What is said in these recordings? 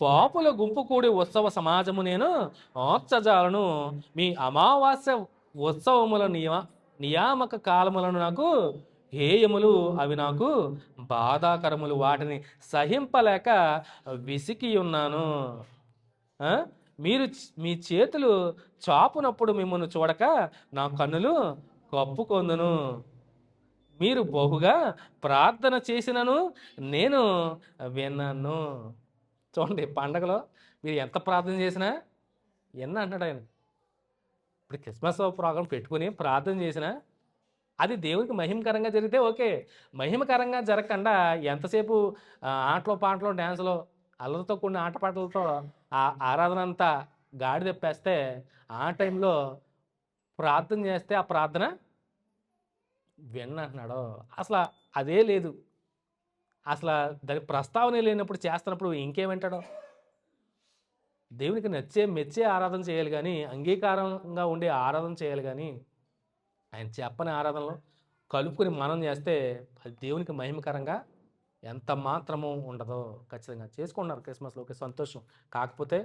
పాపుల గుంపు కూడి ఉత్సవ సమాజము నేను ఓర్చజాలను. మీ అమావాస్య ఉత్సవముల నియామక కాలములను నాకు హేయములు, అవి నాకు బాధాకరములు. వాటిని సహింపలేక విసికి ఉన్నాను. ఆ? మీ చేతులు చాపునప్పుడు మిమ్మల్ని చూడక నా కన్నులు కప్పుకొందును. మీరు బహుగా ప్రార్థన చేసినను నేను విన్నాను. చూడండి, పండగలో మీరు ఎంత ప్రార్థన చేసినా ఎన్న అంటున్నాడు ఆయన. ఇప్పుడు క్రిస్మస్ ప్రోగ్రాం పెట్టుకుని ప్రార్థన చేసినా అది దేవునికి మహిమకరంగా జరిగితే ఓకే. మహిమకరంగా జరగకుండా ఎంతసేపు ఆటలో పాటలో డ్యాన్స్లో అల్లరితో కూడిన ఆటపాటలతో ఆ ఆరాధన అంతా గాడి తెప్పేస్తే ఆ టైంలో ప్రార్థన చేస్తే ఆ ప్రార్థన విన్నంటున్నాడు. అసలు అదే లేదు. అసలు దాని ప్రస్తావన లేనప్పుడు చేస్తున్నప్పుడు ఇంకేమంటాడో. దేవునికి మెచ్చే ఆరాధన చేయాలి కానీ, అంగీకారంగా ఉండే ఆరాధన చేయాలి కానీ, ఆయన చెప్పని ఆరాధనలో కలుపుకొని మనం చేస్తే అది దేవునికి మహిమకరంగా ఎంత మాత్రము ఉండదో. ఖచ్చితంగా చేసుకున్నారు క్రిస్మస్లో, ఓకే, సంతోషం. కాకపోతే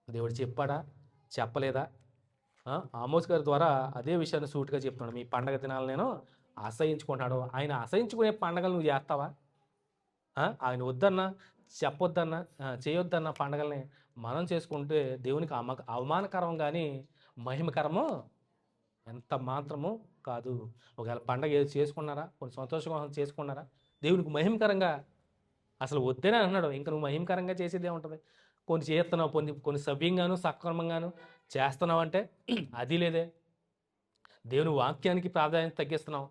దేవుడు చెప్పాడా, చెప్పలేదా? ఆమోస్ గారి ద్వారా అదే విషయాన్ని సూటిగా చెప్తున్నాడు. మీ పండగ దినాలు నేను అసహించుకుంటున్నాడు. ఆయన అసహించుకునే పండగలు నువ్వు చేస్తావా? ఆయన వద్దన్నా, చెప్పొద్దన్నా, చేయొద్దన్న పండగల్ని మనం చేసుకుంటే దేవునికి అవమానకరం కానీ మహిమకరము ఎంత మాత్రము కాదు. ఒకవేళ పండగ ఏది చేసుకున్నారా, కొన్ని సంతోషం కోసం చేసుకున్నారా, దేవునికి మహిమకరంగా అసలు వద్దనే అన్నాడు. ఇంక నువ్వు మహిమకరంగా చేసేది ఏముంటుంది? కొన్ని చేస్తున్నావు, కొన్ని సవ్యంగాను సక్రమంగాను చేస్తున్నావు అంటే అది లేదే. దేవుని వాక్యానికి ప్రాధాన్యత తగ్గిస్తున్నావు.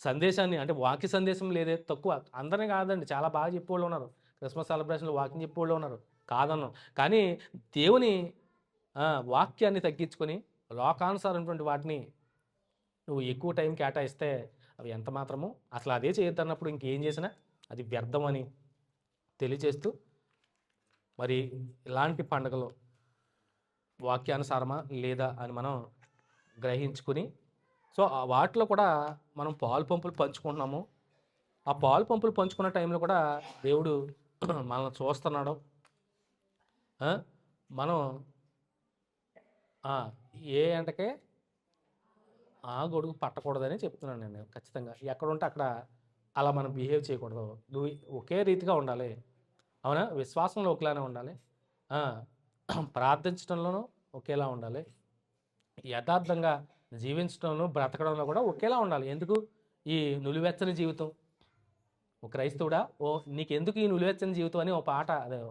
సందేశాన్ని అంటే వాక్య సందేశం లేదే, తక్కువ. అందరినీ కాదండి, చాలా బాగా చెప్పేవాళ్ళు ఉన్నారు. క్రిస్మస్ సెలబ్రేషన్లో వాక్యం చెప్పేవాళ్ళు ఉన్నారు, కాదన్నాం. కానీ దేవుని వాక్యాన్ని తగ్గించుకొని లోకానుసారమైనటువంటి వాటిని నువ్వు ఎక్కువ టైం కేటాయిస్తే అవి ఎంత మాత్రము అసలు అదే చేయొద్దన్నప్పుడు ఇంకేం చేసినా అది వ్యర్థం అని తెలియజేస్తూ, మరి ఇలాంటి పండుగలు వాక్యానుసారమా లేదా అని మనం గ్రహించుకుని, సో వాటిలో కూడా మనం పాలు పంపులు పంచుకుంటున్నాము. ఆ పాలు పంపులు పంచుకున్న టైంలో కూడా దేవుడు మనల్ని చూస్తున్నాడు. మనం ఏ ఎంటకే ఆ గొడుగు పట్టకూడదని చెప్తున్నాను నేను. ఖచ్చితంగా ఎక్కడ ఉంటే అక్కడ అలా మనం బిహేవ్ చేయకూడదు. నువ్వు ఒకే రీతిగా ఉండాలి, అవునా? విశ్వాసంలో ఒకలానే ఉండాలి, ప్రార్థించడంలోనూ ఒకేలా ఉండాలి, యథార్థంగా జీవించడంలో బ్రతకడంలో కూడా ఒకేలా ఉండాలి. ఎందుకు ఈ నులివెచ్చని జీవితం? ఓ క్రైస్తవుడా, నీకెందుకు ఈ నులివెచ్చని జీవితం అని ఒక పాట, అదే